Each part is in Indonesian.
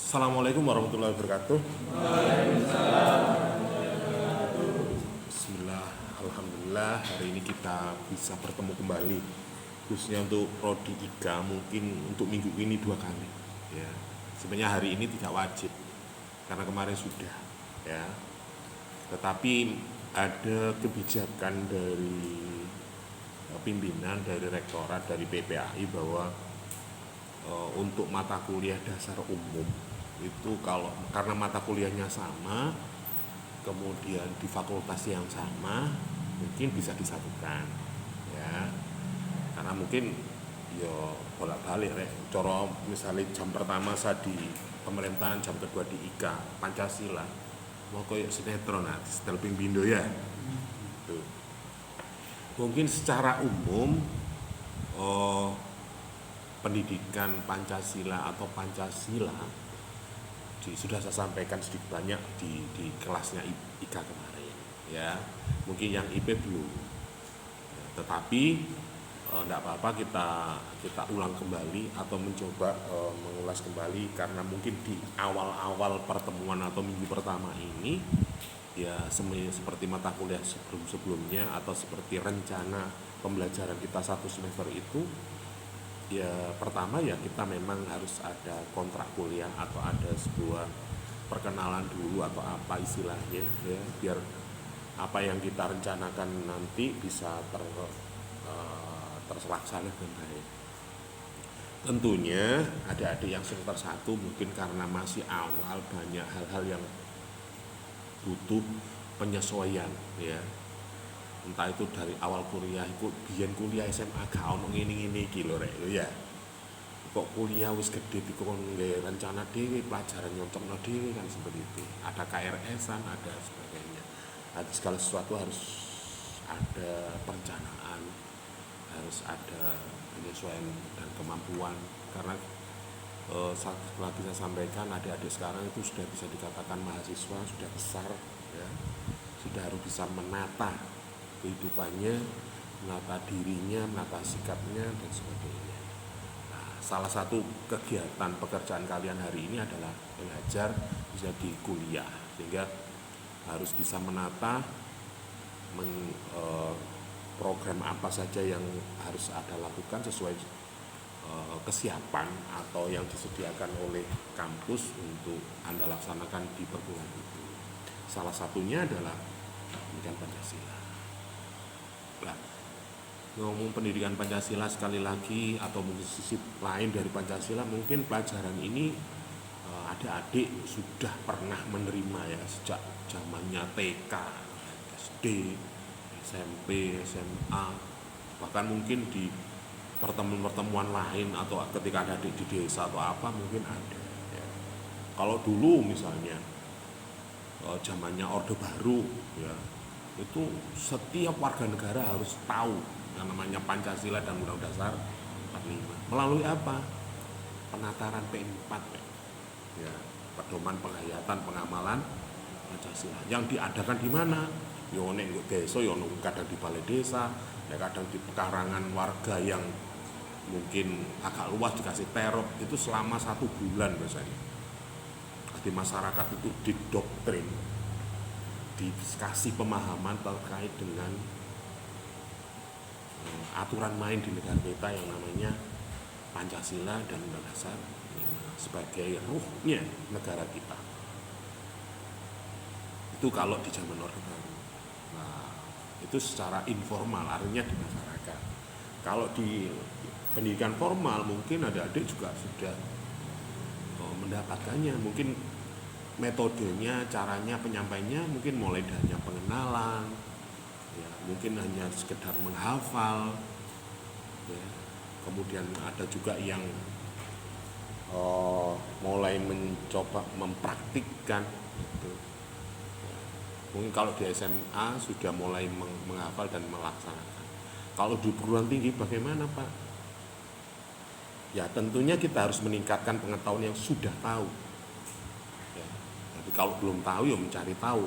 Assalamualaikum warahmatullahi wabarakatuh. Bismillah, alhamdulillah hari ini kita bisa bertemu kembali, khususnya untuk prodi IKA mungkin untuk minggu ini 2 kali. Ya, sebenarnya hari ini tidak wajib karena kemarin sudah. Ya, tetapi ada kebijakan dari pimpinan, dari rektorat, dari PPAI bahwa untuk mata kuliah dasar umum itu karena mata kuliahnya sama, kemudian di fakultas yang sama, mungkin bisa disatukan, ya. Karena mungkin yo bolak-balik rek. Coro misalnya jam pertama saya di pemerintahan, jam kedua di IKA Pancasila, mau koyo sinetron setel ping bindo ya. Tuh. Mungkin secara umum pendidikan Pancasila atau Pancasila sudah saya sampaikan sedikit banyak di kelasnya IKA kemarin, ya. Mungkin yang IP belum, ya, tetapi tidak apa-apa kita ulang kembali atau mencoba mengulas kembali, karena mungkin di awal-awal pertemuan atau minggu pertama ini ya seperti mata kuliah sebelum-sebelumnya atau seperti rencana pembelajaran kita 1 semester itu. Ya pertama ya kita memang harus ada kontrak kuliah atau ada sebuah perkenalan dulu atau apa istilahnya, ya, biar apa yang kita rencanakan nanti bisa terlaksana dengan baik. Tentunya adik-adik yang semester 1 mungkin karena masih awal banyak hal-hal yang butuh penyesuaian, ya. Entah itu dari awal kuliah, ikut biyen kuliah SMA gak ono ngene-ngene iki lho rek, ya. Kok kuliah wis gede dikon nggih rencana dhewe, pelajaran nyontokno dhewe kan seperti itu. Ada KRS-an, ada sebagainya. Ada segala sesuatu harus ada perencanaan, harus ada penyesuaian dan kemampuan, karena setelah bisa sampaikan adik-adik sekarang itu sudah bisa dikatakan mahasiswa, sudah besar, ya. Sudah harus bisa menata kehidupannya, menata dirinya, menata sikapnya dan sebagainya. Nah, salah satu kegiatan pekerjaan kalian hari ini adalah belajar bisa di kuliah, sehingga harus bisa menata program apa saja yang harus Anda lakukan sesuai kesiapan atau yang disediakan oleh kampus untuk Anda laksanakan di perguruan itu. Salah satunya adalah pendidikan Pancasila. Nah, ngomong pendidikan Pancasila sekali lagi atau mungkin sisi lain dari Pancasila, mungkin pelajaran ini adik-adik sudah pernah menerima ya sejak zamannya TK, SD, SMP, SMA, bahkan mungkin di pertemuan-pertemuan lain atau ketika ada di desa atau apa mungkin ada, ya. Kalau dulu misalnya zamannya Orde Baru, ya, itu setiap warga negara harus tahu yang namanya Pancasila dan Undang-Undang Dasar 45. Melalui apa? Penataran P4, ya, pedoman penghayatan pengamalan Pancasila. Yang diadakan di mana? Yo nek desa, yo kadang di balai desa, ya kadang di pekarangan warga yang mungkin agak luas dikasih terop, itu selama 1 bulan biasanya. Di masyarakat itu didoktrin, dikasih pemahaman terkait dengan aturan main di negara kita yang namanya Pancasila dan Undang Dasar sebagai ruhnya negara kita. Itu kalau di zaman Orde Baru. Nah, itu secara informal, artinya di masyarakat. Kalau di pendidikan formal mungkin adik-adik juga sudah mendapatkannya, mungkin metodenya, caranya, penyampaiannya mungkin mulai dari pengenalan, ya, mungkin hanya sekedar menghafal, ya. Kemudian ada juga yang mulai mencoba mempraktikkan gitu. Ya. Mungkin kalau di SMA sudah mulai menghafal dan melaksanakan. Kalau di perguruan tinggi bagaimana Pak? Ya tentunya kita harus meningkatkan pengetahuan yang sudah tahu. Jadi kalau belum tahu ya mencari tahu.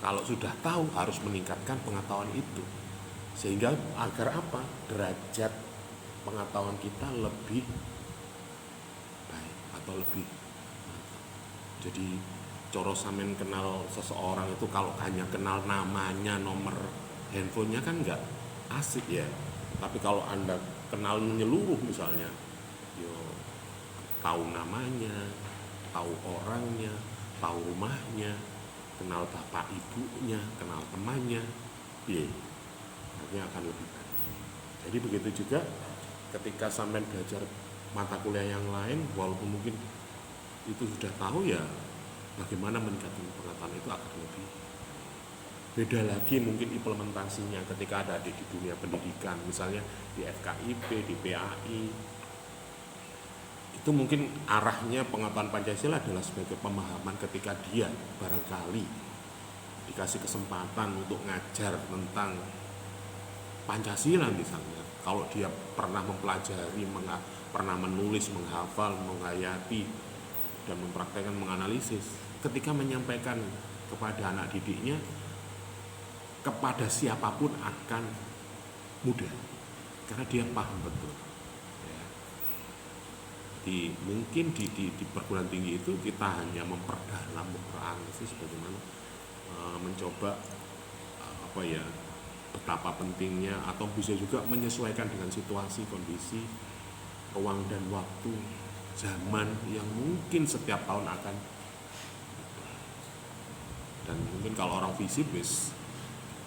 Kalau sudah tahu harus meningkatkan pengetahuan itu. Sehingga agar apa? Derajat pengetahuan kita lebih baik atau lebih mantap. Jadi coro sampean kenal seseorang itu kalau hanya kenal namanya, nomor handphonenya kan nggak asik ya. Tapi kalau Anda kenal menyeluruh misalnya, yo tahu namanya, tahu orangnya, tahu rumahnya, kenal bapak ibunya, kenal temannya, ya artinya akan lebih baik. Jadi begitu juga ketika sampean belajar mata kuliah yang lain, walaupun mungkin itu sudah tahu ya, bagaimana meningkatkan pengetahuan itu akan lebih beda lagi mungkin implementasinya ketika ada di dunia pendidikan, misalnya di FKIP, di PAI. Itu mungkin arahnya pengetahuan Pancasila adalah sebagai pemahaman ketika dia barangkali dikasih kesempatan untuk ngajar tentang Pancasila misalnya. Kalau dia pernah mempelajari, pernah menulis, menghafal, menghayati, dan mempraktekkan, menganalisis, ketika menyampaikan kepada anak didiknya, kepada siapapun akan mudah karena dia paham betul ya. Mungkin di perguruan tinggi itu kita hanya memperdalam, memperanalisis bagaimana mencoba betapa pentingnya, atau bisa juga menyesuaikan dengan situasi, kondisi, ruang dan waktu, zaman yang mungkin setiap tahun akan. Dan mungkin kalau orang fisik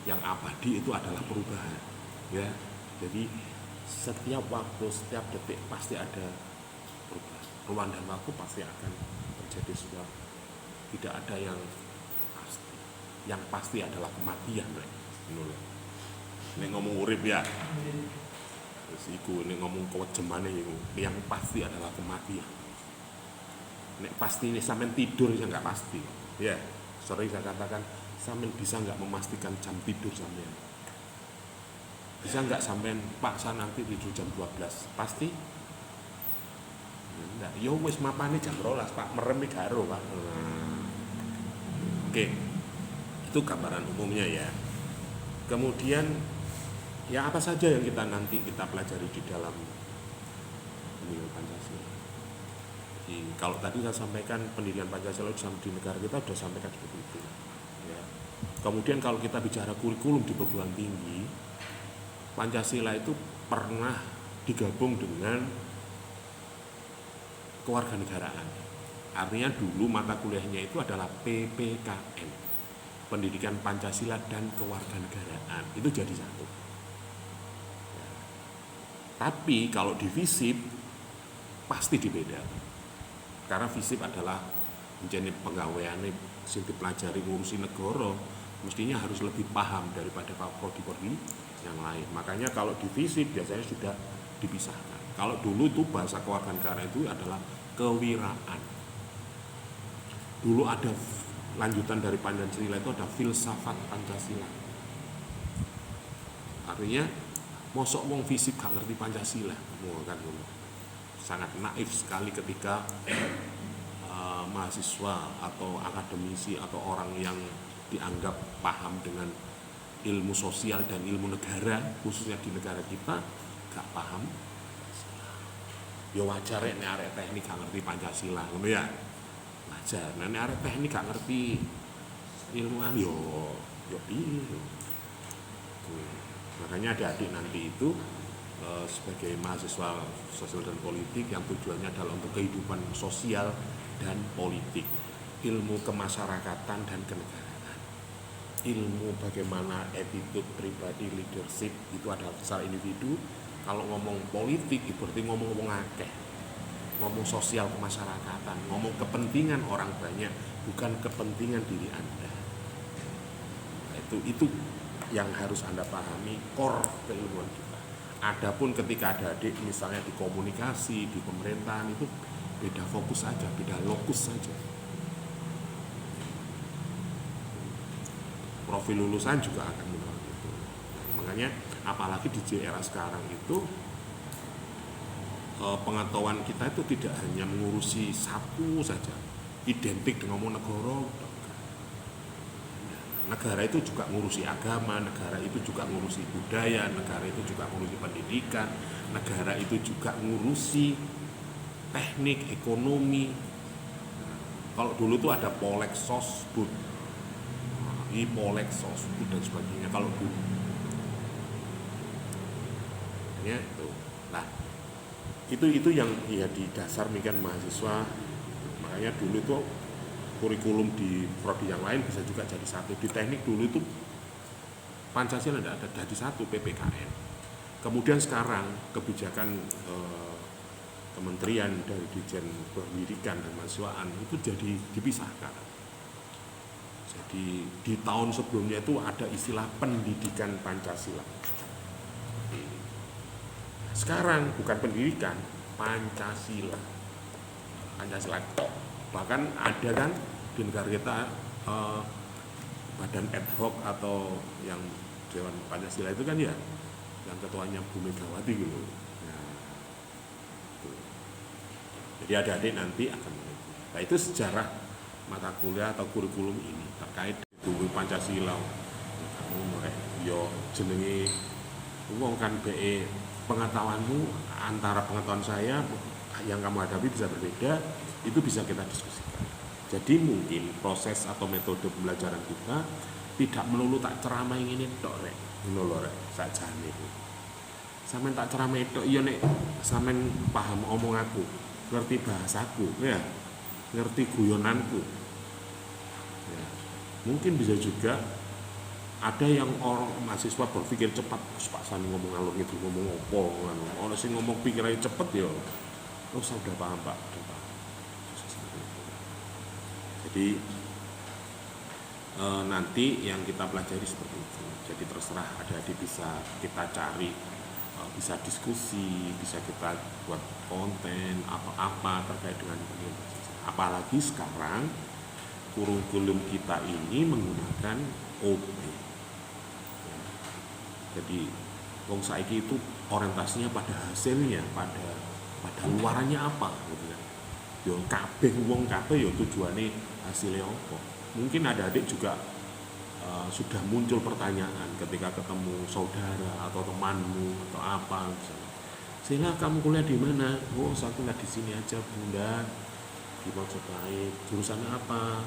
yang abadi itu adalah perubahan ya. Jadi setiap waktu, setiap detik pasti ada perubahan. Ruang dan waktu pasti akan terjadi sebuah, tidak ada yang pasti. Yang pasti adalah kematian. Ini ngomong urip ya. Terus iku ini ngomong kewejemane iku. Yang pasti adalah kematian. Nek pasti ini sampean tidur ya nggak pasti. Ya, sering saya katakan, sampean bisa nggak memastikan jam tidur sampean? Bisa nggak sampean, Pak saya nanti tidur jam 12? Pasti? Enggak. Yo wis mapane jam 12 Pak, merem iki garo Pak. Oke. Itu gambaran umumnya ya. Kemudian ya apa saja yang nanti kita pelajari di dalam pendidikan Pancasila. Jadi, kalau tadi saya sampaikan pendidikan Pancasila di negara kita sudah sampaikan seperti itu. Ya. Kemudian kalau kita bicara kurikulum di perguruan tinggi, Pancasila itu pernah digabung dengan kewarganegaraan. Artinya dulu mata kuliahnya itu adalah PPKN, Pendidikan Pancasila dan Kewarganegaraan. Itu jadi satu. Ya. Tapi kalau di FISIP pasti dibedakan. Karena FISIP adalah menjadi penggaweane sing dipelajari ngurusi negara, mestinya harus lebih paham daripada prodi-prodi yang lain. Makanya kalau di FISIP biasanya sudah dipisahkan. Kalau dulu itu bahasa kewarganegaraan itu adalah kewiraan. Dulu ada lanjutan dari Pancasila itu ada filsafat Pancasila. Artinya mosok wong FISIP gak ngerti Pancasila, kan sangat naif sekali ketika mahasiswa atau akademisi atau orang yang dianggap paham dengan ilmu sosial dan ilmu negara, khususnya di negara kita, gak paham. Ya wajar nek arek teknik gak ngerti Pancasila, ngono ya. Wajar. Nek arek teknik gak ngerti ilmuwan yo piye. Makanya adik-adik nanti itu sebagai mahasiswa sosial dan politik yang tujuannya adalah untuk kehidupan sosial dan politik, ilmu kemasyarakatan dan kenegaraan, ilmu bagaimana attitude pribadi, leadership itu adalah secara individu. Kalau ngomong politik berarti ngomong akeh, ngomong sosial kemasyarakatan, ngomong kepentingan orang banyak, bukan kepentingan diri Anda. Itu yang harus Anda pahami, core keilmuan kita. Adapun ketika ada adik misalnya di komunikasi, di pemerintahan, itu beda fokus saja, beda lokus saja. Profil lulusan juga akan menurut itu. Makanya apalagi di era sekarang itu pengetahuan kita itu tidak hanya mengurusi satu saja, identik dengan ngomong negara. Negara itu juga ngurusi agama, negara itu juga ngurusi budaya, negara itu juga ngurusi pendidikan, negara itu juga ngurusi teknik, ekonomi. Kalau dulu tuh ada Polexosbud, Polexosbud dan sebagainya kalau dulu. Ya itu. Nah, itu yang ya di dasar mikiran mahasiswa. Makanya dulu itu kurikulum di prodi yang lain bisa juga jadi satu. Di teknik dulu itu Pancasila tidak ada, jadi satu PPKN. Kemudian sekarang kebijakan kementerian dari Dirjen Pendidikan dan Mahasiswaan itu jadi dipisahkan. Jadi di tahun sebelumnya itu ada istilah pendidikan Pancasila. Sekarang bukan pendidikan, Pancasila. Pancasila. Bahkan ada kan di negara kita badan ad hoc atau yang Dewan Pancasila itu kan ya yang ketuanya Bu Megawati gitu. Jadi adik-adik nanti akan mengerti. Nah itu sejarah mata kuliah atau kurikulum ini terkait dengan Pancasila. Kamu yo jenenge wong kan BE pengetahuanmu antara pengetahuan saya yang kamu hadapi bisa berbeda, itu bisa kita diskusikan. Jadi mungkin proses atau metode pembelajaran kita tidak melulu tak ceramah ini tok rek, ngono lho rek, sakjane iku. Sampeyan tak ceramah tok iya nek sampeyan paham omong aku, ngerti bahasaku, ya, ngerti guyonanku. Ya. Mungkin bisa juga ada yang orang mahasiswa berpikir cepat, Pak Sani ngomong alur itu ngomong opo, orang sih ngomong pikirannya cepet ya, saya udah paham Pak, udah paham. Jadi nanti yang kita pelajari seperti itu. Jadi terserah adik-adik bisa kita cari, bisa diskusi, bisa kita buat konten apa-apa terkait dengan pendidikan. Apalagi sekarang kurikulum kita ini menggunakan OB. Jadi wong saiki itu orientasinya pada hasilnya, pada luarannya apa gitu kan. Yo kabeh wong kabeh yo tujuane hasilnya apa. Mungkin ada adik juga sudah muncul pertanyaan ketika ketemu saudara atau temanmu atau apa misalnya. Sila kamu kuliah di mana? Oh, saya kuliah di sini aja, Bunda. Di Majapahit. Jurusannya apa?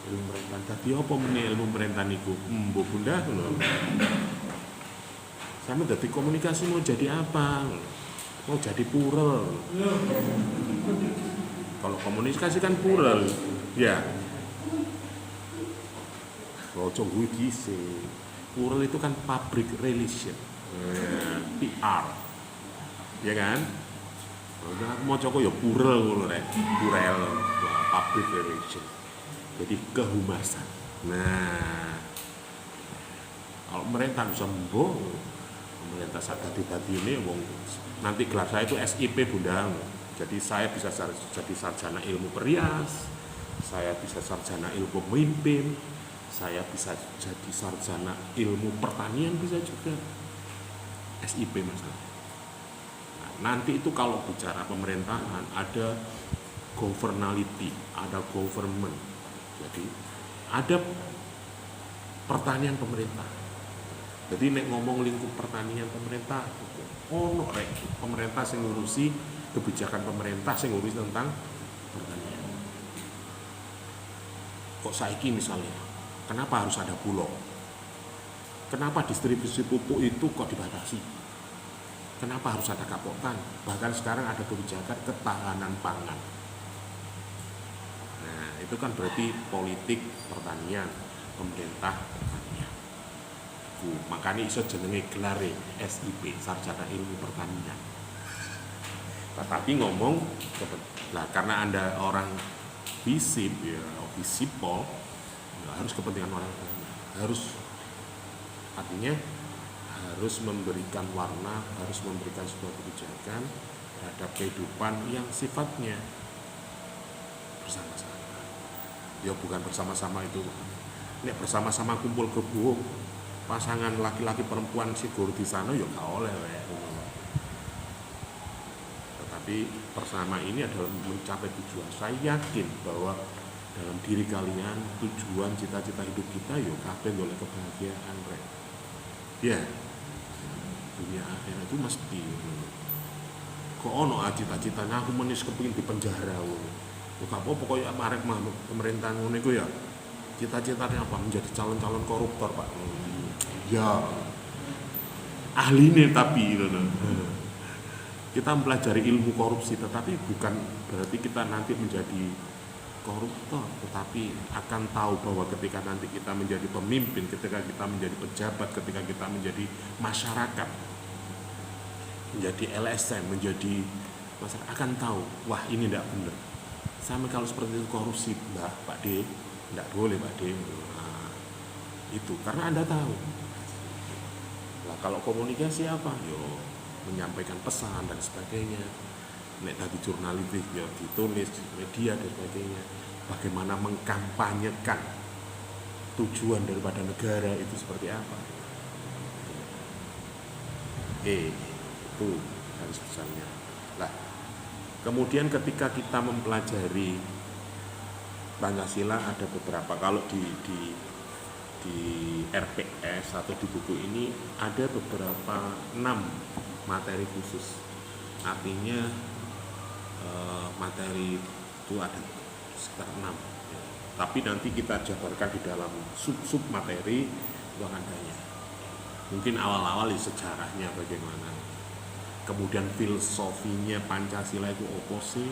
Ilmu pemerintahan. Tadi apa meneh ilmu pemerintahan iku? Mbok Bunda ngono. Sama dari komunikasi mau jadi apa? Mau jadi purel. Kalau komunikasi kan purel, ya. Ojo gue gise. Purel itu kan public relation, PR, ya kan? Udah mau coba ya purel ngono rek, purel, public relation. Jadi kehumasan. Nah, kalau pemerintah bisa mbok, pemerintah sadar tadi ini wong nanti gelar saya itu SIP Bunda. Jadi saya bisa jadi sarjana ilmu perias, saya bisa sarjana ilmu pemimpin, saya bisa jadi sarjana ilmu pertanian bisa juga. SIP Mas. Nah, nanti itu kalau bicara pemerintahan ada governality, ada government. Jadi ada pertanian pemerintah. Jadi nek ngomong lingkup pertanian pemerintah, ono rek pemerintah sing ngurusi kebijakan pemerintah sing ngurusi tentang pertanian. Kok saiki misalnya, kenapa harus ada bulog? Kenapa distribusi pupuk itu kok dibatasi? Kenapa harus ada kapotan? Bahkan sekarang ada kebijakan ketahanan pangan. Nah, itu kan berarti politik pertanian, pemerintah pertanian. Makanya iso jenenge gelare SIP, sarjana ilmu pertanian. Tetapi ngomong, nah karena Anda orang FISIP, ya, FISIPol, ya, harus kepentingan orang lain. Harus, artinya harus memberikan warna, harus memberikan sebuah kebijakan terhadap kehidupan yang sifatnya bersama-sama. Ya bukan bersama-sama itu, nek bersama-sama kumpul kebo, pasangan laki-laki perempuan sigur di sana, ya gak oleh. Tapi bersama ini adalah mencapai tujuan. Saya yakin bahwa dalam diri kalian tujuan cita-cita hidup kita yo kabeh oleh kebahagiaan rek. Ya. Dunia akhirat itu mesti. Kok ono cita-citanya aku menis kepengin di penjara ngono. Gak apa pokoknya arek mah pemerintahan ngono iku ya. Cita-citanya apa? Menjadi calon-calon koruptor, Pak. Ya, ahline tapi gitu. Kita mempelajari ilmu korupsi, tetapi bukan berarti kita nanti menjadi koruptor, tetapi akan tahu bahwa ketika nanti kita menjadi pemimpin, ketika kita menjadi pejabat, ketika kita menjadi masyarakat, menjadi LSM, menjadi masyarakat, akan tahu, wah ini tidak benar. Sama kalau seperti itu korupsi, Pak D, tidak boleh Pak D. Nah, itu karena Anda tahu. Nah, kalau komunikasi apa? Yo, menyampaikan pesan dan sebagainya. Nek tadi jurnalistik ya ditulis media dan sebagainya. Bagaimana mengkampanyekan tujuan daripada negara itu seperti apa? Itu harus besarnya. Lah, kemudian ketika kita mempelajari Pancasila ada beberapa, kalau di RPS atau di buku ini ada beberapa 6 materi khusus. Artinya materi itu ada sekitar 6 ya. Tapi nanti kita jabarkan di dalam sub materi itu akan banyak. Mungkin awal-awal di sejarahnya bagaimana, kemudian filosofinya Pancasila itu apa sih,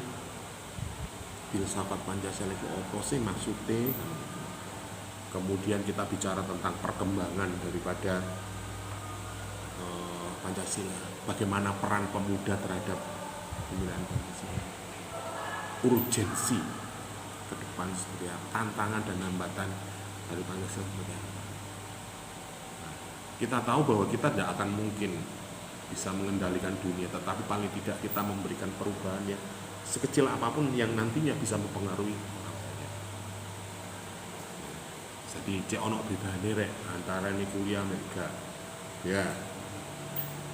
filsafat Pancasila itu apa sih maksudnya. Kemudian kita bicara tentang perkembangan daripada Pancasila, bagaimana peran pemuda terhadap pembinaan Pancasila, urgensi ke depan seperti apa, tantangan dan hambatan dari Pancasila seperti apa. Nah, kita tahu bahwa kita tidak akan mungkin bisa mengendalikan dunia, tetapi paling tidak kita memberikan perubahan yang sekecil apapun yang nantinya bisa mempengaruhi. Jadi cek ono bedane rek antara ini kuliah mereka ya,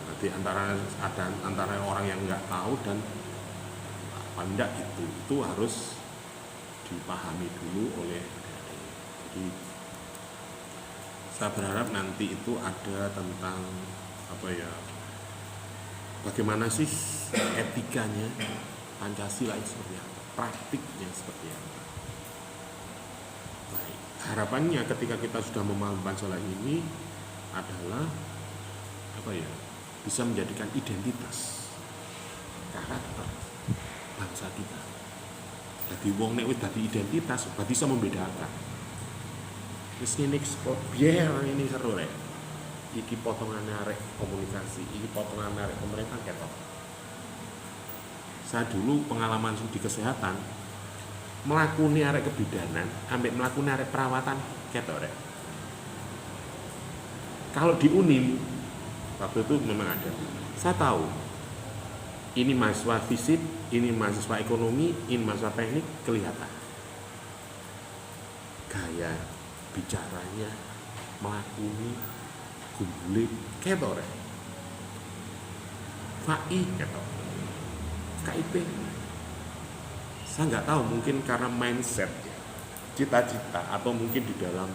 nanti antara orang yang nggak tahu dan apa enggak, itu harus dipahami dulu oleh adik-adik. Jadi saya berharap nanti itu ada tentang apa ya, bagaimana sih etikanya Pancasila itu seperti apa, praktiknya seperti apa. Baik, harapannya ketika kita sudah memahami Pancasila ini adalah apa ya, bisa menjadikan identitas karakter bangsa kita. Jadi wong nek wis dadi identitas berarti bisa membedakan. Wis ngene kok biar ini seru rek. Iki potongannya arek komunikasi, iki potongannya arek pemerintah ketok. Saya dulu pengalaman di kesehatan, melakuni arek kebidanan, ambek melakuni arek perawatan ketok rek. Kalau di Unim waktu itu memang ada. Saya tahu ini mahasiswa fisip, ini mahasiswa ekonomi, ini mahasiswa teknik, kelihatan gaya bicaranya, melakuni gumbule ketok rek. FAI ketok, KIP. Saya nggak tahu, mungkin karena mindset, cita-cita, atau mungkin di dalam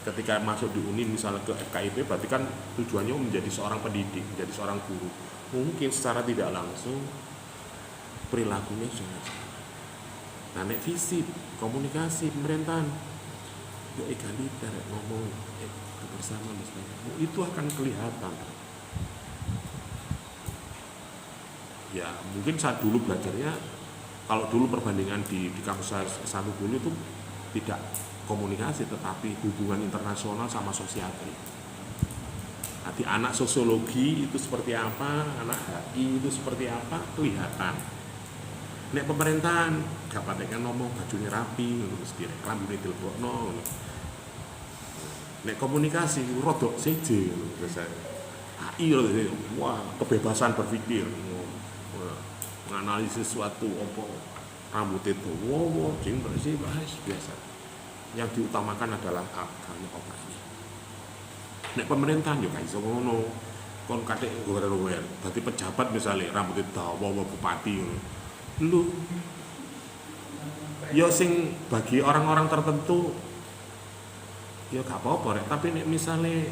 ketika masuk di Uni misalnya ke FKIP berarti kan tujuannya menjadi seorang pendidik, menjadi seorang guru. Mungkin secara tidak langsung perilakunya sudah sama. Nah, nek fisip, komunikasi, pemerintahan, ya egaliter, ngomong kebersamaan dan sebagainya, itu akan kelihatan. Ya mungkin saat dulu belajarnya, kalau dulu perbandingan di kampus saya S1 dulu itu tidak komunikasi, tetapi hubungan internasional sama sosiatri. Nanti anak sosiologi itu seperti apa, anak HI itu seperti apa, kelihatan. Nek pemerintahan gak patekan ngomong bajunya rapi, mesti rambutnya dilebokno. Nek komunikasi rodok seje, HI wah kebebasan berpikir, menganalisis sesuatu, rambutnya dawa, jeng bersih, biasa. Yang diutamakan adalah akalnya operasi. Nek pemerintahan juga iso ngono. Kon kadek gower-gower, dadi pejabat misalnya rambutnya dawa bupati ngono. Lu ya sing bagi orang-orang tertentu ya gak apa-apa rek, tapi nek misalnya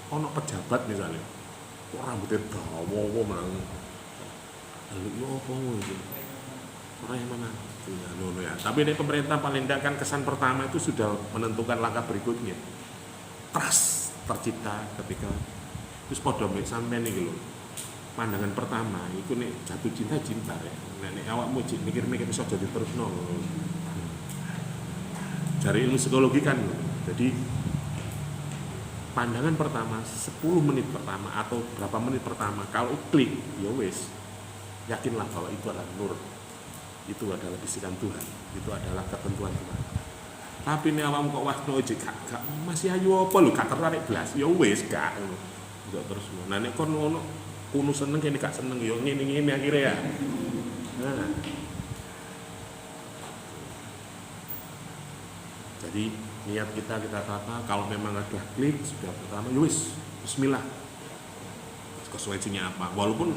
ono pejabat misalnya kok rambutnya dawa mang. Lalu yo apa ngono iki? Ora yang mana? Ya, ya. Tapi ini pemerintah paling tidak kan kesan pertama itu sudah menentukan langkah berikutnya. Trust tercipta ketika terus podo mek sampean iki lho. Pandangan pertama itu nek jatuh cinta ya. Nek awakmu mikir-mikir iso jadi terusno. Dari ilmu psikologi kan. Jadi pandangan pertama 10 menit pertama atau berapa menit pertama kalau klik ya wis yakinlah bahwa itu adalah nur, itu adalah bisikan Tuhan, itu adalah ketentuan Tuhan. Tapi ini awam kok wasno aja gak masih ayu apa lho gak tertarik blas ya wis gak terus. Nah nek kon ngono kuno seneng kene gak seneng ya ngene akhirnya ya. Nah. Jadi niat kita tata kalau memang ada klik sudah pertama ya wis bismillah. Konsekuensinya apa? Walaupun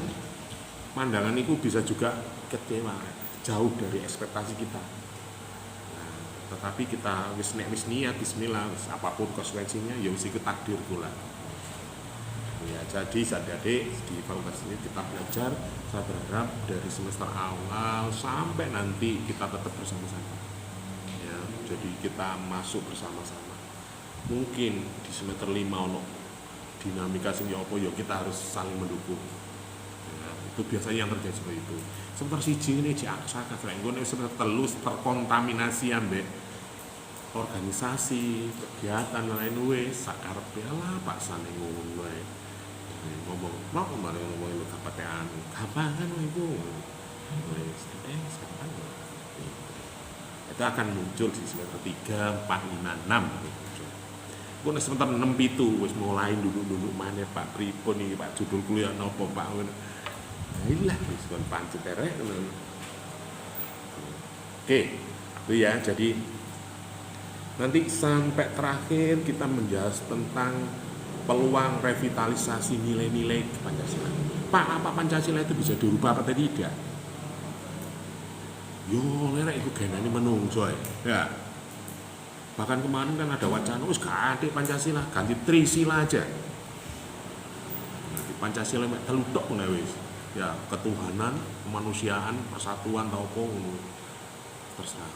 pandangan itu bisa juga kecewa, jauh dari ekspektasi kita. Nah, tetapi kita wis niat bismillah, apapun konsekuensinya ya wis iku takdir pula. Ya, jadi adik-adik di fakultas ini kita belajar, saya berharap dari semester awal sampai nanti kita tetap bersama-sama. Ya, jadi kita masuk bersama-sama. Mungkin di semester 5 ono dinamika sing apa ya kita harus saling mendukung. Itu biasanya yang terjadi seperti itu. Semester 1 ini diaksakan selain gue semester 3 terkontaminasi ambek organisasi, kegiatan lain wis sakarepe lah Pak Sane ngono wae. Ngomong, mau kemarin ngomongin lu kapan kapan itu wis sekarang itu akan muncul di semester 3, 4, 5, 6 gue semester 6 itu wis mulai duduk mana Pak pripun iki Pak judul kuliah nopo Pak inilah diskon pancet terek. Oke, itu ya. Jadi nanti sampai terakhir kita menjahas tentang peluang revitalisasi nilai-nilai Pancasila. Pak, apa Pancasila itu bisa dirubah apa tidak? Yo, lerek itu genane menungso ya. Bahkan kemarin kan ada wacana, wis gak ada Pancasila, ganti Trisila aja. Nanti Pancasila mek telu tok ngono wis. Ya ketuhanan, kemanusiaan, persatuan tau apa ngono. Terserah.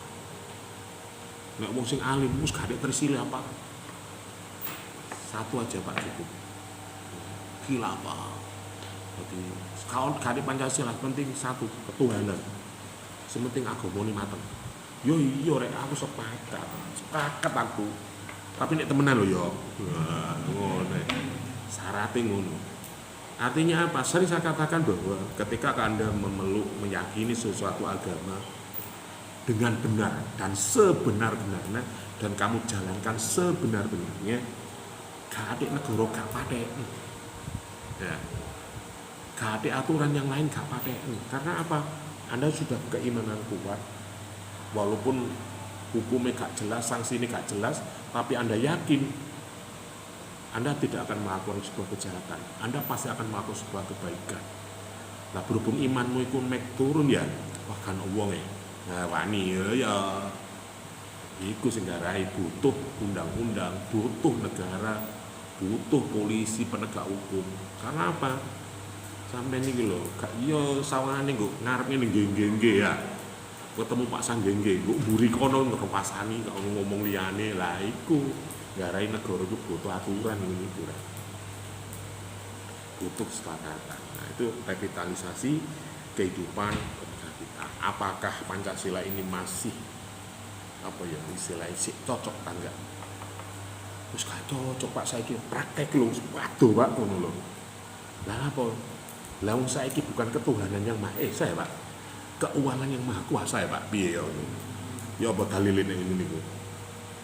Nek wong sing alim wis gak ada Trisila apa? Satu aja Pak cukup. Khilafah. Jadi kalau gak ada Pancasila penting satu ketuhanan. Sementing agamane mateng. Yo iya rek aku sepakat aku. Tapi nek temenan lho yo. Ngono. Syaratnya ngono. Artinya apa? Sering saya katakan bahwa ketika Anda meyakini sesuatu agama dengan benar dan sebenar-benarnya dan kamu jalankan sebenar-benarnya, gak ada negara gak pakai. Ya. Gak ada aturan yang lain gak pakai. Karena apa? Anda sudah keimanan kuat, walaupun hukumnya gak jelas, sanksinya gak jelas, tapi Anda yakin Anda tidak akan melakukan sebuah kejahatan, Anda pasti akan melakukan sebuah kebaikan. Nah berhubung imanmu itu naik turun ya, wah kan wong ya, nah wani ya, iku sing garai butuh undang-undang, butuh negara, butuh polisi penegak hukum. Karena apa? Sampai ini lho, gak iya sawangane nggo ngarepe ning gengge ya. Ketemu Pak Sanggengge, nggo mburi kono ngrepasani kok ngomong liyane, lah iku garai negara itu butuh aturan ini kurang. Butuh kesepakatan. Nah, itu revitalisasi kehidupan kita. Apakah Pancasila ini masih apa ya istilahnya sih cocok kan enggak? Terus gak cocok Pak saiki praktek lho, waduh Pak ngono lho. Lah apa? Lah wong saiki bukan ketuhanan yang Maha Esa ya Pak. Keuangan yang Maha Kuasa ya Pak. Piye ya? Ya apa dalile ning ngene niku?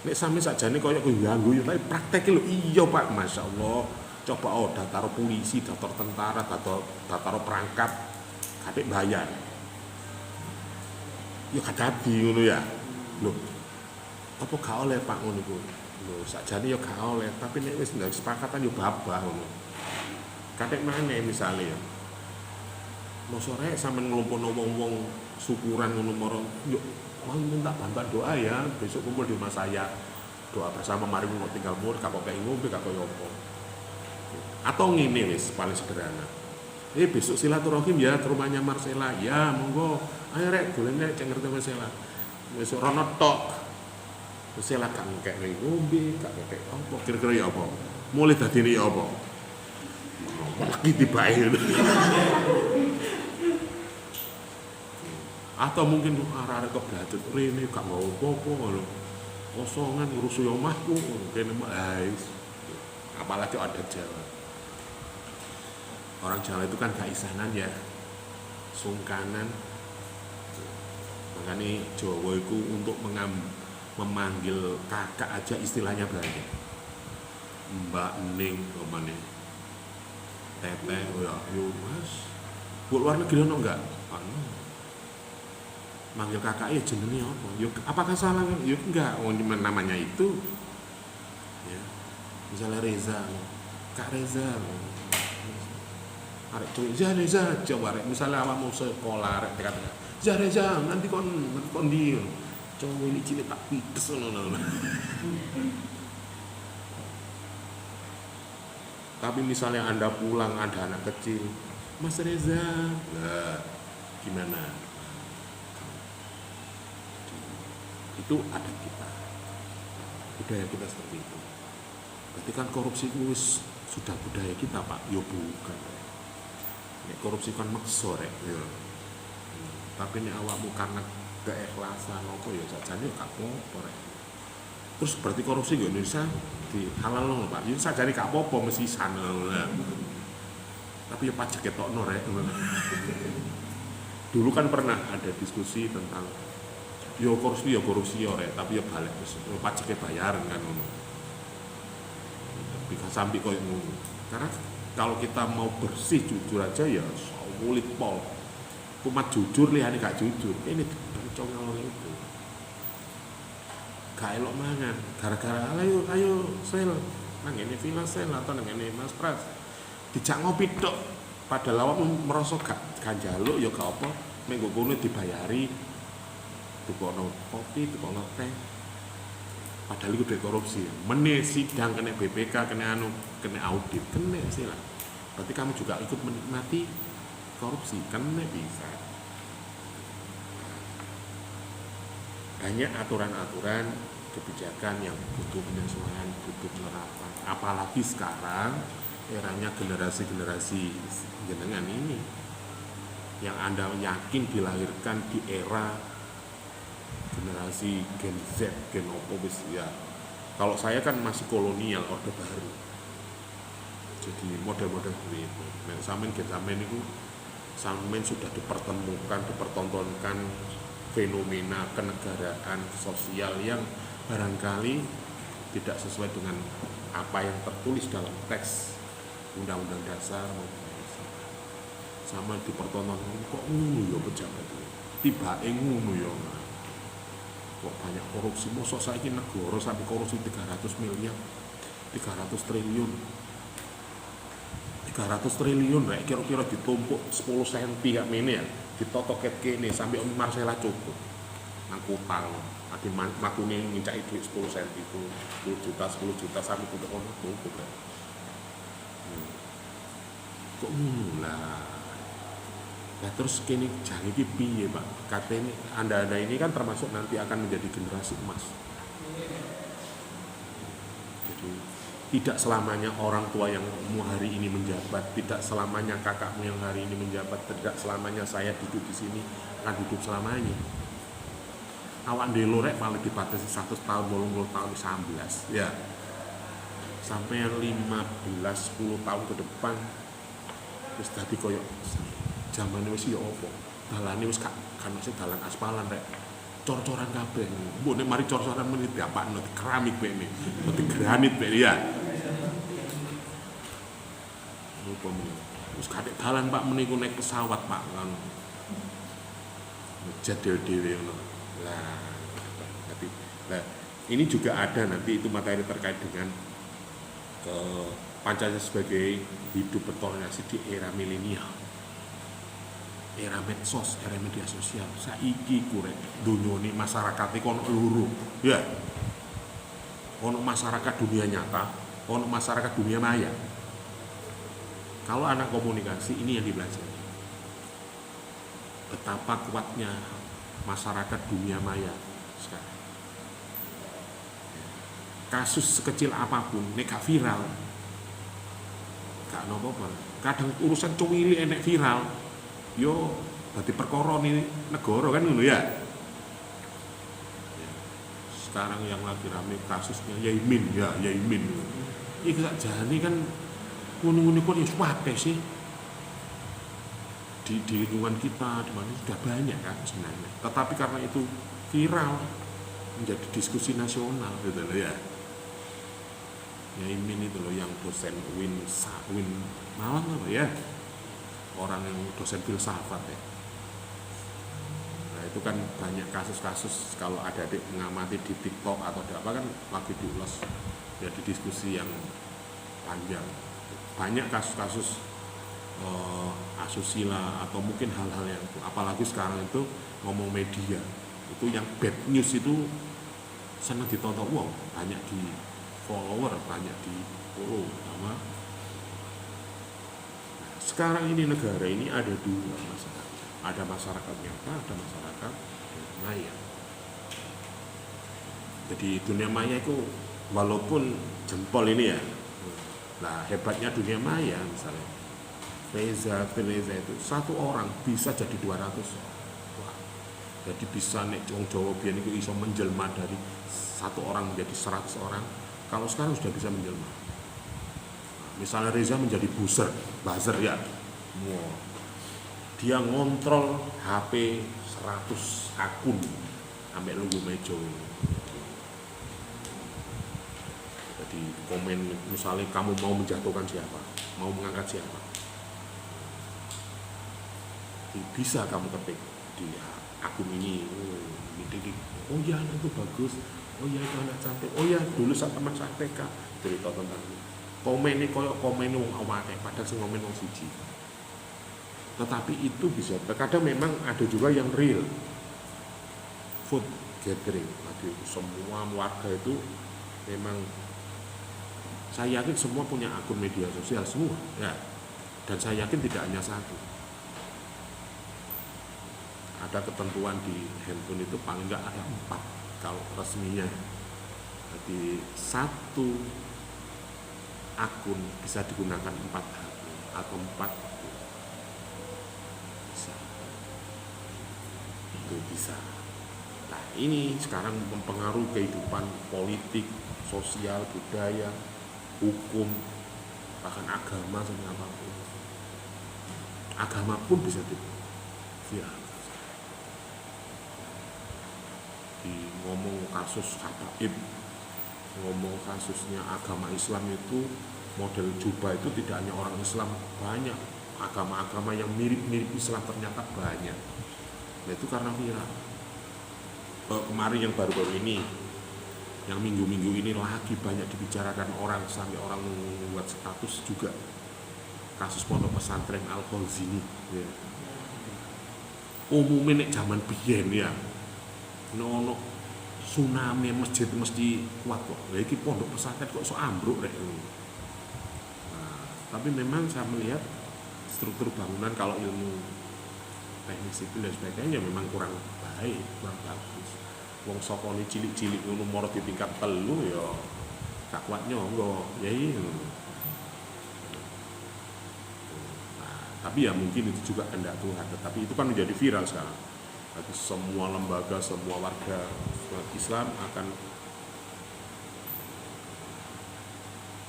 Nek sami sakjane koyo ganggu tapi praktek lho iya Pak, masyaallah. Coba daftar polisi, daftar tentara, daftar perangkap kadek bayar. Ya gak dadi ngono ya. Lho. Apa gak oleh Pak ngono iku? Lho, sakjane ya gak oleh, tapi nek wis ndak kesepakatan yo babah ngono. Kadek maneh misale ya. Mosok rek sampean nglumpuhno wong-wong syukuran ngono moro yo mau minta bantuan doa ya, besok kumpul di rumah saya. Doa bersama mari mau tinggal mur, kapok kayak ngombe, kapok yopo. Atau ngene wis paling sederhana. Besok silaturahim ya ke rumahnya Marcella. Ya monggo, ayo rek golek rek cek ngerti Marcella. Besok rono tok. Marcella gak ngekek ngombe, gak ngekek apa, kira-kira ya apa? Mulai dadine ya apa? Lagi tibae. Atau mungkin arek-arek keblajet rene gak nggawa apa-apa lho. Kosongan ngurus omahku kene apalagi ada Jawa. Orang Jawa itu kan gak isanan ya, sungkanan. Makanya Jawa itu untuk memanggil kakak aja istilahnya banyak. Mbak, Ning, omane, Teteh, ya, yo Mas. Bu luar negeri ono enggak? Ono. Manggil kakak ya jenenge apa? Yo apakah salah? Yo enggak, namanya itu. Ya. Misalnya Reza, Kak Reza. Arek cuy, Reza, coba arek misalnya awak mau sekolah arek kata, Reza, nanti kon dia. Cowok ini cilik tak pikes ngono. Tapi misalnya Anda pulang ada anak kecil, Mas Reza, nah, gimana? Itu ada kita, budaya kita seperti itu. Berarti kan korupsi itu sudah budaya kita Pak, yo bukan. Korupsi kan maksa rek, ya. Tapi ini awakmu karena keikhlasan apa ya sajane gak apa-apa rek. Terus berarti korupsi di Indonesia dihalalno Pak. Ya sajane gak apa-apa mesti sana. Tapi ya pajak ketokno rek. Dulu kan pernah ada diskusi tentang yo korupsi ya rek, tapi ya balik terus pajaknya bayaran kan ngono. Bisa sampai koyo ngono. Karena kalau kita mau bersih jujur aja ya sulit pol. Kumat jujur liyane gak jujur. Ini congol itu. Gak elok mangan. Gara-gara ayo sel. Nang ngene villa sel atau nang ngene Mas Pras. Dijak ngopi tok. Padahal awakmu merasa gak njaluk ya gak apa. Mek nggo kono dibayari. Tukono kopi, tukono teh. Padahal itu korupsi. Meneh sidang kena BPK, kena audit, kena sih lah. Berarti kamu juga ikut menikmati korupsi, kena bisa. Banyak aturan-aturan kebijakan yang butuh penyesuaian, butuh penerapan. Apalagi sekarang eranya generasi-generasi jenengan ini yang Anda yakin dilahirkan di era generasi Gen Z, Gen Opo ya. Kalau saya kan masih kolonial, Orde Baru. Jadi model-model itu. Nah, sampean itu sampean sudah dipertontonkan fenomena kenegaraan sosial yang barangkali tidak sesuai dengan apa yang tertulis dalam teks Undang-Undang Dasar. Sama dipertontonkan kok ngono ya pejabat itu. Tibake ngono ya. Kok banyak korupsi, mosok saiki negara sampai korupsi 300 miliar 300 triliun 300 triliun rek kira-kira ditumpuk 10 cm gak mene ya ditotoket kene sampai Marcella cukup nang kutang ati makune ngincaki duit 10 cm itu 10 juta sampai kudu ono cukup rek. Kok ngono lah. Nah terus kini jangan iki piye Pak? Katanya Anda ini kan termasuk nanti akan menjadi generasi emas. Jadi tidak selamanya orang tua yang hari ini menjabat, tidak selamanya kakakmu yang hari ini menjabat, tidak selamanya saya duduk di sini akan hidup selamanya. Awak ndelo rek paling dibatasi 100 tahun, 80 tahun, 19 ya. Sampai 15 10 tahun ke depan wis dadi koyo zaman wis ya apa? Dalane wis kan masih dalan aspalan rek. Cor-coran kabeh. Mbok nek mari cor-coran menit diapakno keramik bae ini. Di granit bae ya. Lupa menit. Wis kadek dalan Pak meniku naik pesawat Pak kan. Jet dhewe-dhewe ngono. Nah, ini juga ada nanti itu materi terkait dengan Pancasila sebagai hidup bertoleransi di era milenial. Era medsos, era media sosial. Saiki kurek dunyane masyarakat iki ono loro. Ya. Ono masyarakat dunia nyata, ono masyarakat dunia maya. Kalau anak komunikasi ini yang dipelajari. Betapa kuatnya masyarakat dunia maya sekarang. Kasus sekecil apapun, nek gak viral, gak apa-apa. Kadang urusan cuwili enek viral, yo berarti perkara ini negara kan ngono ya. Sekarang yang lagi rame kasusnya Yaimin. Iki sak jane kan ngono-ngono kok ya suwake sih. Di lingkungan kita di mana sudah banyak kan sebenarnya. Tetapi karena itu viral menjadi diskusi nasional gitu loh ya. Yaimin itu loh yang dosen Win Malang apa ya, orang yang dosen filsafat ya. Nah itu kan banyak kasus-kasus kalau adik-adik mengamati di TikTok atau di apa kan lagi diulas jadi diskusi yang panjang. Banyak kasus-kasus asusila atau mungkin hal-hal yang apalagi sekarang itu ngomong media itu yang bad news itu senang ditonton uang, banyak di follower, banyak di follow sama. Sekarang ini negara ini ada dua masyarakat, ada masyarakat nyata, ada masyarakat maya. Jadi dunia maya itu walaupun jempol ini ya, nah hebatnya dunia maya misalnya Reza itu satu orang bisa jadi 200 orang. Jadi bisa nek Jawa biyen itu iso menjelma dari satu orang menjadi 100 orang. Kalau sekarang sudah bisa menjelma. Misalnya Reza menjadi buzzer ya. Wow. Dia ngontrol HP 100 akun sampai lungguh meja. Jadi komen misalnya kamu mau menjatuhkan siapa, mau mengangkat siapa, bisa kamu ketik di akun ini. Oh ya anak itu bagus, oh ya itu anak cantik, oh ya dulu saat teman saya TK cerita tentang ini. Komen ini koyok komen wong awake padahal sing komen wong siji. Tetapi itu bisa terkadang memang ada juga yang real food gathering. Lagi semua warga itu memang saya yakin semua punya akun media sosial semua ya, dan saya yakin tidak hanya satu. Ada ketentuan di handphone itu paling enggak ada 4 kalau resminya. Jadi satu akun bisa digunakan 4 HP atau 4 bisa. Itu bisa. Nah ini sekarang mempengaruhi kehidupan politik, sosial, budaya, hukum, bahkan agama sampai apapun. Agama pun bisa viral. Ngomong kasus habaib, ngomong kasusnya agama Islam itu model jubah itu tidak hanya orang Islam, banyak agama-agama yang mirip-mirip Islam ternyata banyak. Nah itu karena viral. Kemarin yang baru-baru ini, yang minggu-minggu ini lagi banyak dibicarakan orang sampai orang membuat status juga kasus pondok pesantren Al-Kholzini ya. Umumnya nek zaman biyen ya ono tsunami masjid mesti kuat kok. Lah iki pondok pesantren kok iso ambruk rek. Nah, tapi memang saya melihat struktur bangunan kalau ilmu teknik sipil dan sebagainya memang kurang baik, kurang bagus. Wong sokone cilik-cilik ngono moro di tingkat 3 ya gak kuat nyonggo. Ya iya. Nah, tapi ya mungkin itu juga kehendak Tuhan, tetapi itu kan menjadi viral sekarang. Jadi semua lembaga, semua warga Islam akan,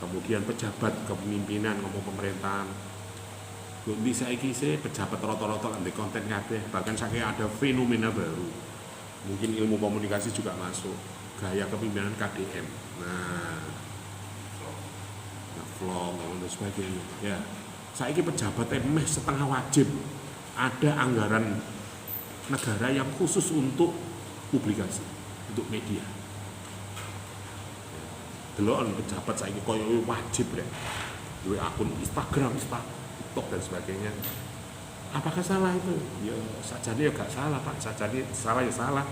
kemudian pejabat kepemimpinan, ngomong pemerintahan. Bisa iki sih pejabat rata-rata di konten kabeh, bahkan saking ada fenomena baru. Mungkin ilmu komunikasi juga masuk, gaya kepemimpinan KDM. Nah, vlog dan sebagainya. Ya, saiki pejabatnya meh setengah wajib ada anggaran negara yang khusus untuk publikasi, untuk media. Delok pejabat saiki koyo wajib rek duwe akun Instagram, TikTok dan sebagainya. Apakah salah itu? Ya sajane ya gak salah Pak, sajane salah ya salah.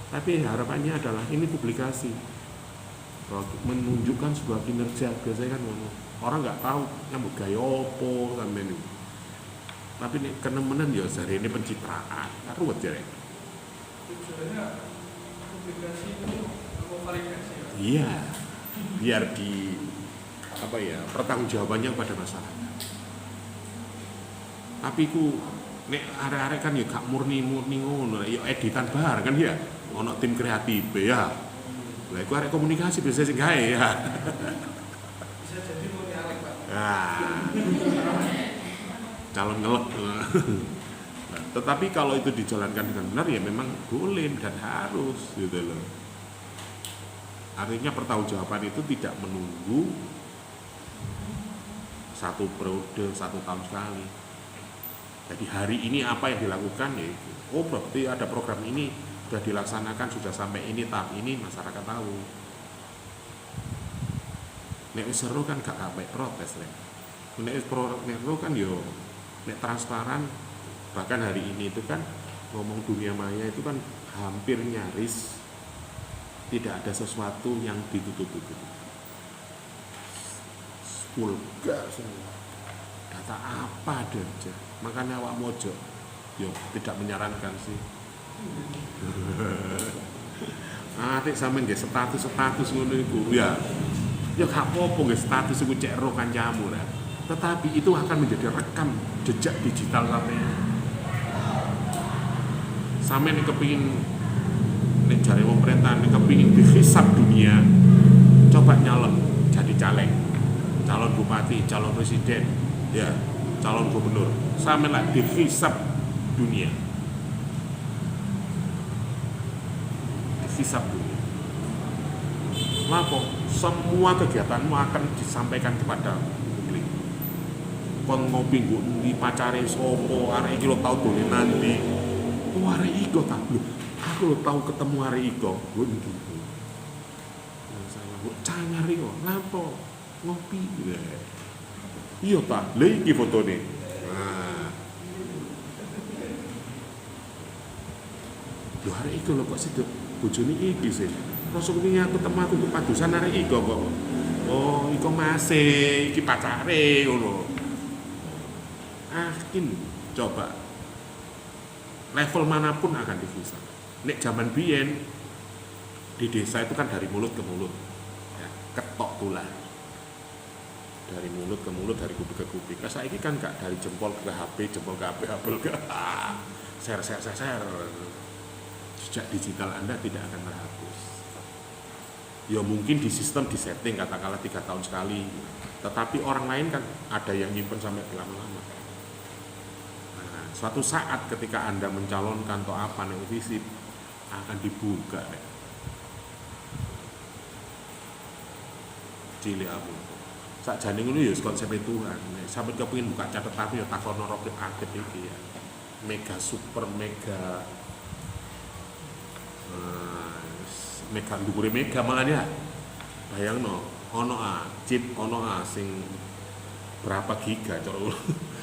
Tapi harapannya adalah ini publikasi menunjukkan sebuah kinerja, biasanya kan ngono. Orang nggak tahu nyambut gaya opo sampe ini. Tapi nek kenemenan ya jare ini pencitraan. Ruwet jare. Tujuannya publikasi itu apa validasi ya? Iya. Biar di apa ya, pertanggungjawabannya pada masyarakat. Tapi ku nek arek-arek kan ya gak murni ngono, ya editan bareng kan ya. Ono tim kreatif ya. Lah iku arek komunikasi bisa sing gawe ya. Bisa jadi multi alek Pak. Nah, calon ngelek. Nah, tetapi kalau itu dijalankan dengan benar ya memang boleh dan harus gitu loh. Artinya pertanggungjawaban itu tidak menunggu 1 periode 1 tahun sekali. Jadi hari ini apa yang dilakukan ya itu. Oh berarti ada program ini sudah dilaksanakan, sudah sampai ini tahap ini, masyarakat tahu. Nek wis seru kan gak sampai protes rek. Nek wis seru kan yo nek transparan, bahkan hari ini itu kan ngomong dunia maya itu kan hampir nyaris tidak ada sesuatu yang ditutup-tutup. Vulgar semua. Data apa ada aja. Makanya awak mojo yo tidak menyarankan sih. Atik sampe nggih status ngono iku ya. Ya gak apa-apa nggih status iku cek ro kancamu lah. Tetapi itu akan menjadi rekam jejak digital sampean. Sampeyan nek kepengin nek jare pemerintah nek kepengin dihisab dunia, coba nyalon jadi caleg, calon bupati, calon presiden, ya, calon gubernur. Sampeyan lek dihisab dunia. Dihisab dunia. Lapo semua kegiatanmu akan disampaikan kepada publik. Kon ngopi nggo endi pacare sapa, arek iki lho tau dolen nanti. Oh arek iku ta. Lho, aku lho tau ketemu arek iku. Nggo endi. Salah kok cangar iku. Lapo ngopi. Iya ta. Lha iki fotone. Nah. Lho arek iku lho kok sido bojone iki sih. Rasuk wingi aku ketemu aku padusan arek iku kok. Oh, iku masih iki pacare ngono. Akin coba level manapun akan dihisab. Nek zaman biyen di desa itu kan dari mulut ke mulut, ya, ketok tulah. Dari mulut ke mulut, dari kuping ke kuping. Nah, saiki kan gak dari jempol ke HP, jempol ke HP, ke share. Jejak digital Anda tidak akan terhapus. Ya mungkin di sistem di setting katakanlah 3 tahun sekali, tetapi orang lain kan ada yang nyimpen sampai lama-lama. Nah, suatu saat ketika Anda mencalonkan atau apa nih visip akan dibuka deh. Cilik aku. Sakjane ngono ya konsep Tuhan. Nek sampeyan kepengin buka catatan ya takono Rocket Akit iki ya. Mega super mega mega ndukure mega makanya bayangno ono chip ono sing berapa giga cara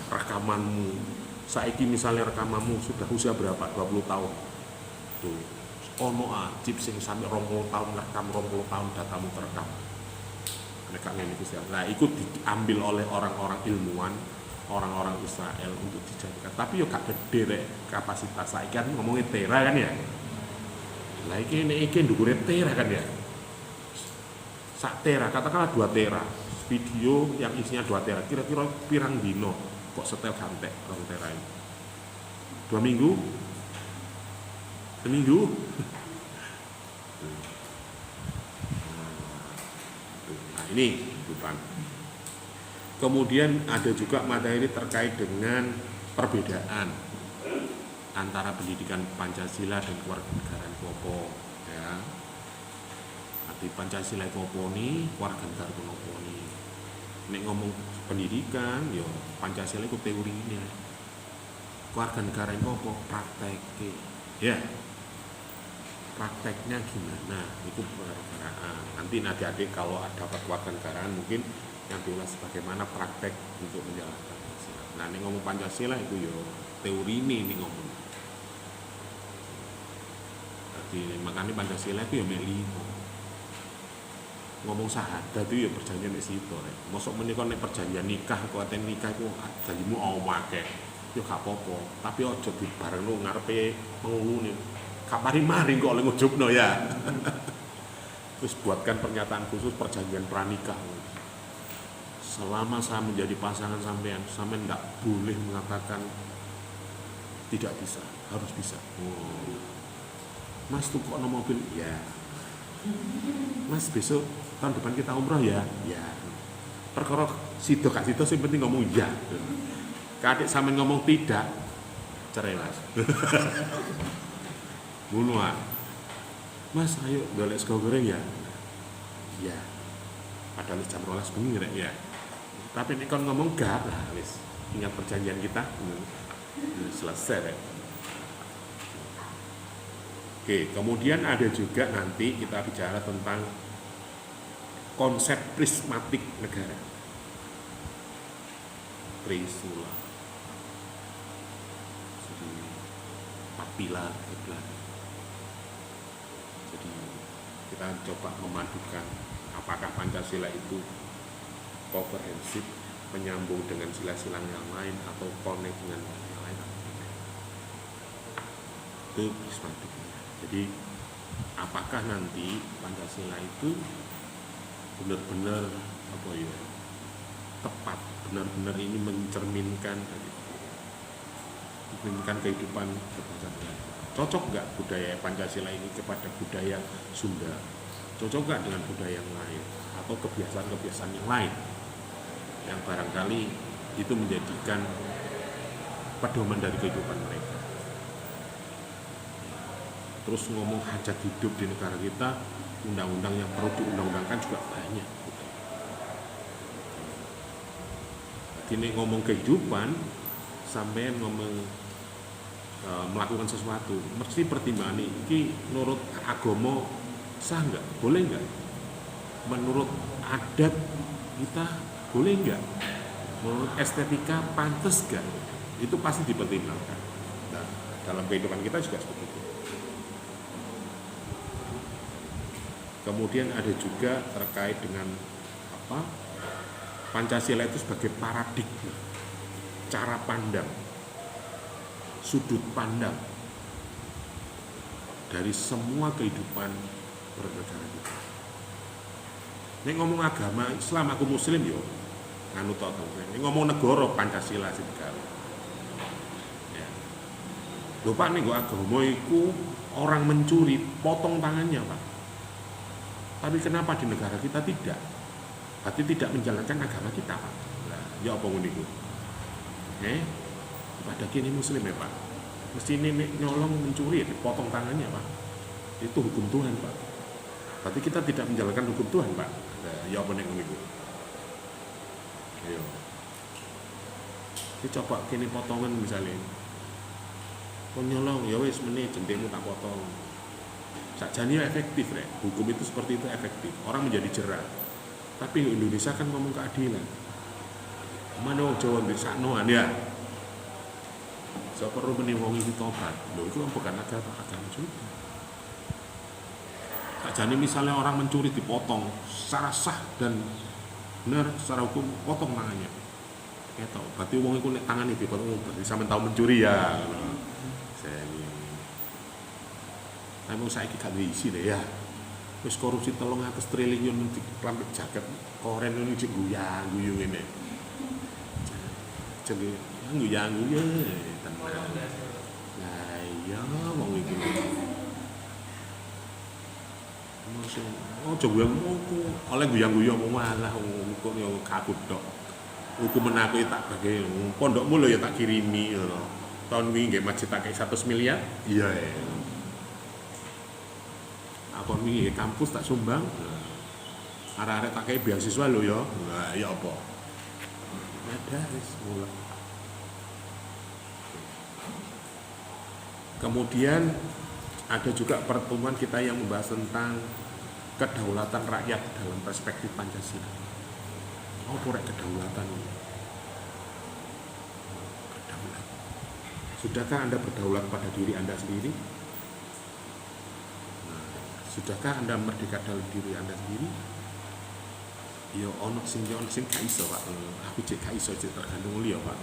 rekamanmu saiki misalnya rekamanmu sudah usia berapa 20 tahun tuh ono chip sing sampai 20 tahun rekam 20 tahun datamu terekam mereka ngene iku sih. Nah itu diambil oleh orang-orang ilmuwan orang-orang Israel untuk dijadikan tapi yo gak gede rek kapasitas saiki kan ngomongin tera kan ya. Lah iki ndukure tera kan ya. Sak tera, katakanlah 2 tera. Video yang isinya 2 tera, kira-kira pirang dino kok setel gantek 2 tera ini. 2 minggu? Seminggu? Nah, ini bukan. Kemudian ada juga materi terkait dengan perbedaan antara pendidikan Pancasila dan kewarganegaraan Popo ya. Arti Pancasila Popo ini kewarganegaraan Popo ini. Nek ngomong pendidikan yo Pancasila itu teorinya. Kewarganegaraan Popo prakteknya. Ya. Prakteknya gimana? Itu kewarganegaraan. Nanti adik-adik kalau dapat kewarganegaraan mungkin yang diulas bagaimana praktek untuk menjalankan Pancasila. Nah, nek ngomong Pancasila itu yo teori ini ngomong. Makanya Pancasila itu ya mek 5. ngomong syahadat itu ya perjanjian di situ rek. Mosok menika nek perjanjian nikah kok aten nikah iku dalimu awake. Ya gak apa-apa, tapi aja dibarengno ngarepe pengulune. Gak mari-mari kok oleh ngujubno ya. Terus buatkan pernyataan khusus perjanjian pranikah. Selama saya menjadi pasangan sampean enggak boleh mengatakan tidak bisa, harus bisa. Oh. Mas tuh kok mobil? Ya. Mas besok tahun depan kita umroh ya? Ya. Perkara sido gak sido sing penting ngomong ya. Kadek sampean ngomong tidak, cerai Mas. Bunuh. Mas ayo golek sego goreng ya? Ya. Padahal jam 12 bengi rek ya. Tapi nek kon ngomong gak lah wis ingat perjanjian kita. Selesai rek. Oke, kemudian ada juga nanti kita bicara tentang konsep prismatik negara. Trisula. Jadi 4 pilar negara. Jadi kita coba memadukan apakah Pancasila itu komprehensif, menyambung dengan sila-sila yang lain atau connect dengan yang lain. Itu prismatik. Jadi apakah nanti Pancasila itu benar-benar apa ya tepat, benar-benar ini mencerminkan kehidupan berbangsa dan cocok nggak budaya Pancasila ini kepada budaya Sunda, cocok nggak dengan budaya yang lain atau kebiasaan-kebiasaan yang lain yang barangkali itu menjadikan pedoman dari kehidupan mereka. Terus ngomong hajat hidup di negara kita, undang-undang yang perlu diundang-undangkan juga banyak. Jadi ngomong kehidupan, sampai ngomong melakukan sesuatu, mesti pertimbangan ini menurut agama sah nggak, boleh nggak? Menurut adat kita boleh nggak? Menurut estetika pantas nggak? Itu pasti dipertimbangkan. Nah, dalam kehidupan kita juga seperti itu. Kemudian ada juga terkait dengan Pancasila itu sebagai paradigma, cara pandang, sudut pandang dari semua kehidupan bernegara kita. Ini ngomong agama Islam, aku Muslim yo, nganut tau. Ini ngomong negara Pancasila sih negara. Ya. Lho Pak, nih agama itu orang mencuri, potong tangannya Pak. Tapi kenapa di negara kita tidak? Berarti tidak menjalankan agama kita Pak. Nah, ya apa ngono iku? Pada kini Muslim ya Pak. Mesti ini nyolong mencuri, dipotong tangannya Pak. Itu hukum Tuhan Pak. Berarti kita tidak menjalankan hukum Tuhan Pak. Nah, ya apa nek ngono iku? Ayo. Kita coba kini potongan misalnya. Kon nyolong ya wis meneh jendemu tak potong. Sakjane efektif rek. Hukum itu seperti itu efektif. Orang menjadi jerah. Tapi Indonesia kan ngomong keadilan. Mana wong Jawa ndesaknoan ya. So perlu meniwongi tobat. Lho itu kan bukan agama juga. Sakjane misalnya orang mencuri dipotong secara sah dan benar secara hukum, potong tangannya. Ketok. Berarti wong iku nek tangane dipotong berarti sampean tahu mencuri ya. Tapi saiki gak diisi deh ya. Wis korupsi 300 triliun di klampik jaket koren ini cek guyang-guyung ini. Cek guyang-guyung tenang. Nah iya wong iki. Cek guyang oleh guyang-guyung malah kok yo kabut tok. Hukum aku tak bagi pondokmu lho ya tak kirimi ngono. Tahun wingi nggih masjid tak 100 miliar. Iya. Apa wingi kampus tak sumbang. Arek-arek tak kei beasiswa lho ya. Lah ya apa? Ada wis mulai. Kemudian ada juga pertemuan kita yang membahas tentang kedaulatan rakyat dalam perspektif Pancasila. Apa rek kedaulatan ini? Kedaulat. Sudahkah Anda berdaulat pada diri Anda sendiri? Sudahkah Anda merdeka dalam diri Anda sendiri? Ya ono sing gak iso Pak. Aku cek gak iso cek tergantung liya Pak.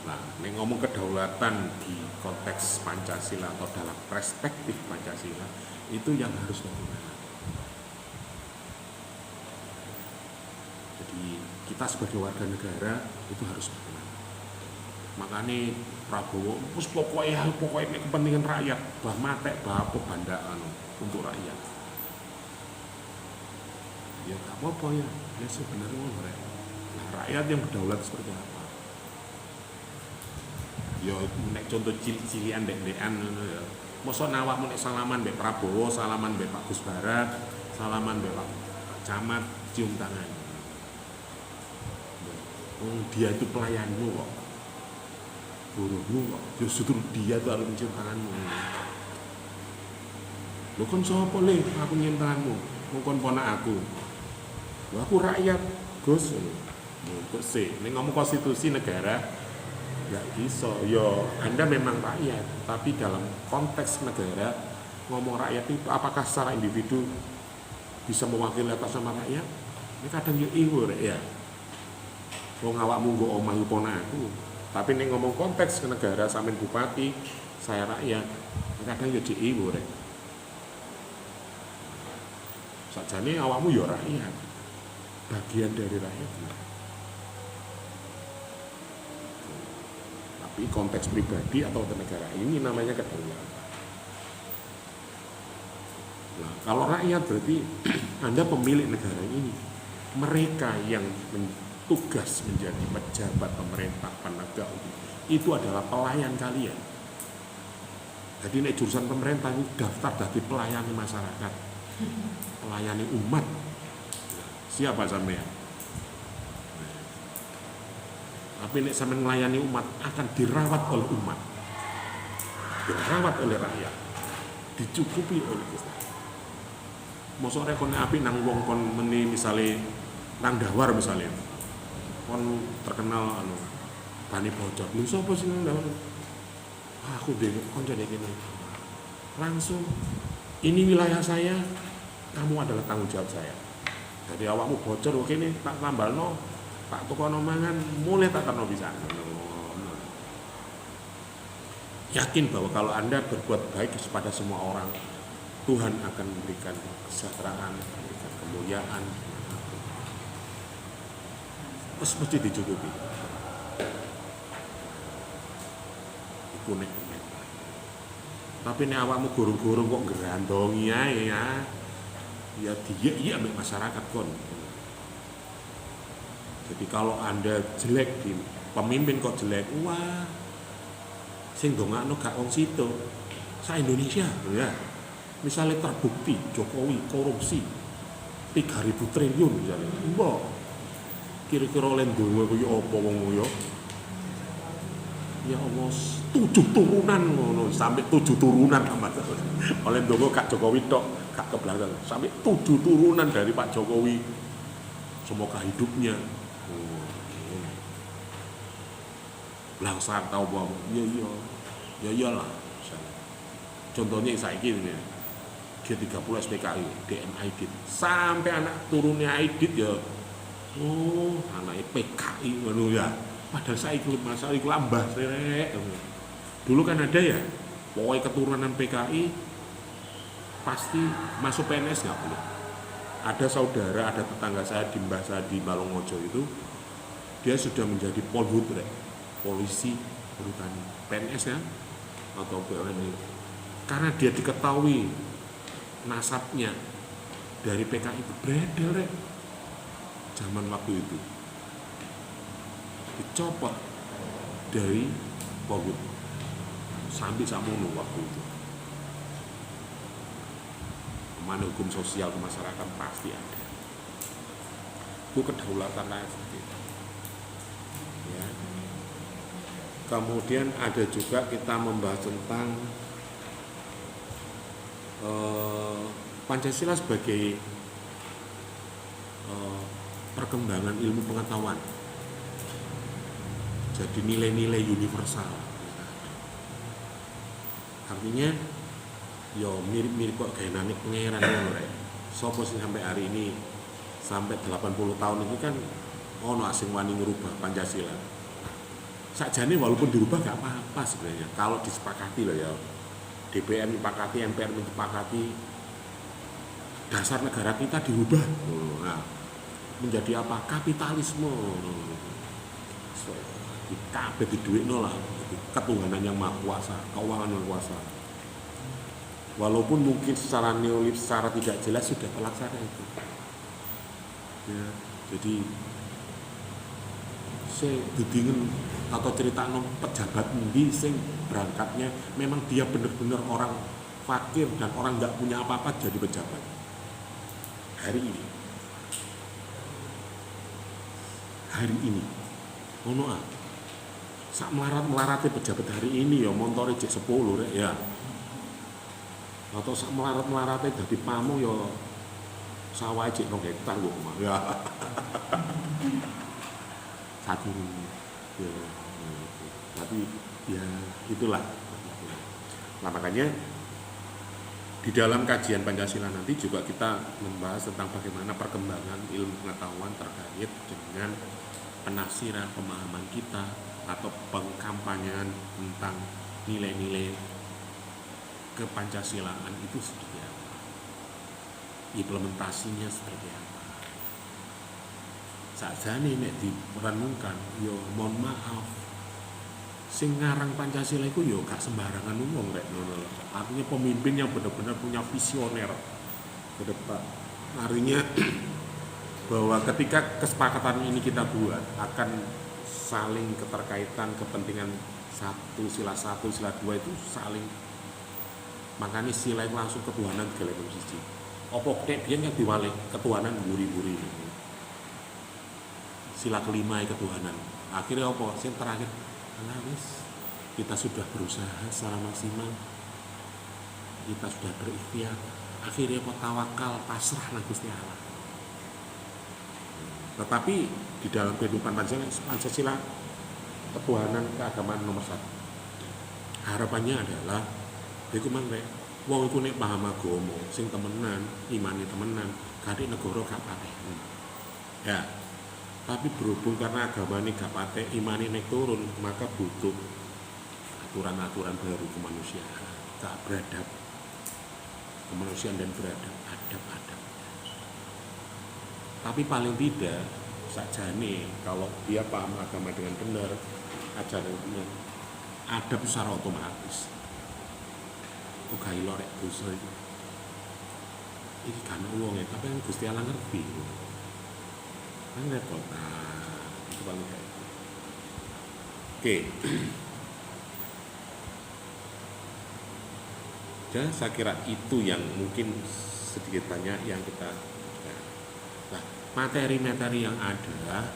Nah, nek ngomong kedaulatan di konteks Pancasila atau dalam perspektif Pancasila itu yang harus bagaimana. Jadi kita sebagai warga negara itu harus bagaimana. Makanya Prabowo wis pokoknya kepentingan rakyat, bah matek, bah apa bandaan untuk rakyat. Ya gak apa-apa ya, ya sebenarnya ngono. Nah, rakyat yang berdaulat seperti apa? Ya nek contoh cilik-cilian ndek-ndekan ngono ya. Mosok awakmu nek salaman mbek Prabowo, salaman mbek Pak Gus Barat, salaman mbek Pak Camat cium tangan. Dia itu pelayanmu kok. Buruhmu kok. Justru dia tuh harus mencium tanganmu. Lho kon sapa le aku nyium tanganmu? Kon ponak aku. Lho aku rakyat, Gus. Kok sih, nek ngomong konstitusi negara nggak bisa, yo Anda memang rakyat, tapi dalam konteks negara ngomong rakyat itu apakah secara individu bisa mewakili atas nama rakyat? Ini kadang yo iwo ya. Wong awakmu nggo omah ponak aku, tapi nih ngomong konteks ke negara sampean bupati, saya rakyat, kadang yo iwo rek. Sakjane awakmu yo rakyat, bagian dari rakyat. Tapi konteks pribadi atau negara ini namanya kedaulatan. Nah, kalau rakyat berarti Anda pemilik negara ini. Mereka yang tugas menjadi pejabat pemerintah, penegak itu adalah pelayan kalian. Jadi nek jurusan pemerintah itu daftar dari pelayani masyarakat, pelayani umat. Siapa sampean? Tapi nek sampean melayani umat akan dirawat oleh umat, dirawat oleh rakyat, dicukupi oleh kita. Mosok rek kon apik nang wong kon meni misale nang Dawar misalnya, kon terkenal bani bocor. Lho sapa sing nang Dawar? Aku dhewe koncone kene. Langsung ini wilayah saya, kamu adalah tanggung jawab saya. Jadi awakmu bocor kene tak tambalno. Pak tukono mangan mulai tak terno bisa. Yakin bahwa kalau Anda berbuat baik kepada semua orang, Tuhan akan memberikan kesejahteraan, memberikan kemuliaan. Terus mesti dicukupi. Iku nek. Tapi nek awakmu gurung-gurung kok ngerandongi ae ya. Ya dia ambek masyarakat kon. Jadi kalau Anda jelek di pemimpin kok jelek, wah, sing dongakno gak wong situ. Sa Indonesia, ya. Misalnya terbukti Jokowi korupsi 3.000 triliun misalnya. Mbok kira-kira oleh ndonga kaya apa wong yo? Ya Allah, 7 turunan ngono, sampai 7 turunan amat. Oleh ndonga Kak Jokowi tok, gak kebelakang. Sampai 7 turunan dari Pak Jokowi. Semoga hidupnya langsung tahu bahwa ya iyalah. Contohnya saiki ini G30 SPKI, DM Aidit, sampai anak turunnya Aidit ya, anaknya PKI ngono ya. Padahal saiki masalah iku lambah serek. Dulu kan ada ya, pokoknya keturunan PKI pasti masuk PNS nggak boleh. Ada saudara, ada tetangga saya di Mbah saya di Balongojo itu, dia sudah menjadi polhut rek. Polisi perhutani PNS ya atau BUMN karena dia diketahui nasabnya dari PKI itu beredar zaman waktu itu dicopot dari Polhut sampai samono waktu itu. Mana hukum sosial ke masyarakat pasti ada. Itu kedaulatan rakyat seperti itu. Ya. Kemudian ada juga kita membahas tentang Pancasila sebagai perkembangan ilmu pengetahuan. Jadi nilai-nilai universal. Artinya yo mirip-mirip kok gaenane pangeran ngono rek. Sopo sing sampai hari ini sampai 80 tahun ini kan ono sing wani ngerubah Pancasila. Sakjane walaupun dirubah gak apa-apa sebenarnya kalau disepakati loh ya. DPR menyepakati, MPR menyepakati dasar negara kita dirubah. Nah, menjadi apa? Kapitalisme. So, kabeh diduitno lah. Ketuhanan yang maha kuasa, keuangan yang kuasa. Walaupun mungkin secara neolib, secara tidak jelas sudah terlaksana itu. Ya, jadi saya dudingen atau cerita pejabat endi sing berangkatnya memang dia benar-benar orang fakir dan orang nggak punya apa-apa jadi pejabat hari ini ono sak melarat-melarate pejabat hari ini ya montore jek 10 rek ya, atau sak melarat-melarate dadi pamu ya sawah jek 2 hektar kok ya satu ya, tapi ya itulah. Nah makanya di dalam kajian Pancasila nanti juga kita membahas tentang bagaimana perkembangan ilmu pengetahuan terkait dengan penafsiran pemahaman kita atau pengkampanyean tentang nilai-nilai kepancasilaan itu seperti apa, implementasinya seperti apa. Sakjane nek direnungkan yo mohon maaf sing ngarang Pancasila itu yo gak sembarangan ngomong rek ngono lho. Artinya pemimpin yang benar-benar punya visioner ke depan. Artinya bahwa ketika kesepakatan ini kita buat akan saling keterkaitan kepentingan sila 1, sila 2 itu saling, makanya sila itu langsung ketuhanan gelem siji. Opo nek biyen kan diwalik ketuhanan buri-buri. Sila kelima ketuhanan. Akhirnya apa? Yang terakhir, wis kita sudah berusaha secara maksimal, kita sudah berikhtiar. Akhirnya apa? Tawakal, pasrah nang Gusti Allah. Tetapi di dalam kehidupan Pancasila ketuhanan keagamaan nomor 1. Harapannya adalah iku mangke wong iku nek paham agama sing temenan, imane temenan, kadhe negara gak pateh. Ya. Tapi berhubung karena agama ini gak patek, iman ini turun, maka butuh aturan-aturan baru kemanusiaan, gak beradab, kemanusiaan dan beradab, adab. Tapi paling tidak, sakjane kalau dia paham agama dengan benar, ajaran benar, adab secara otomatis. Kok gak ilorek dosa itu? Ini kan uangnya, tapi yang Gusti Allah ngerti. Kan repot, itu paling kayak itu. Oke. Dan saya kira itu yang mungkin sedikit banyak yang kita, nah materi-materi yang ada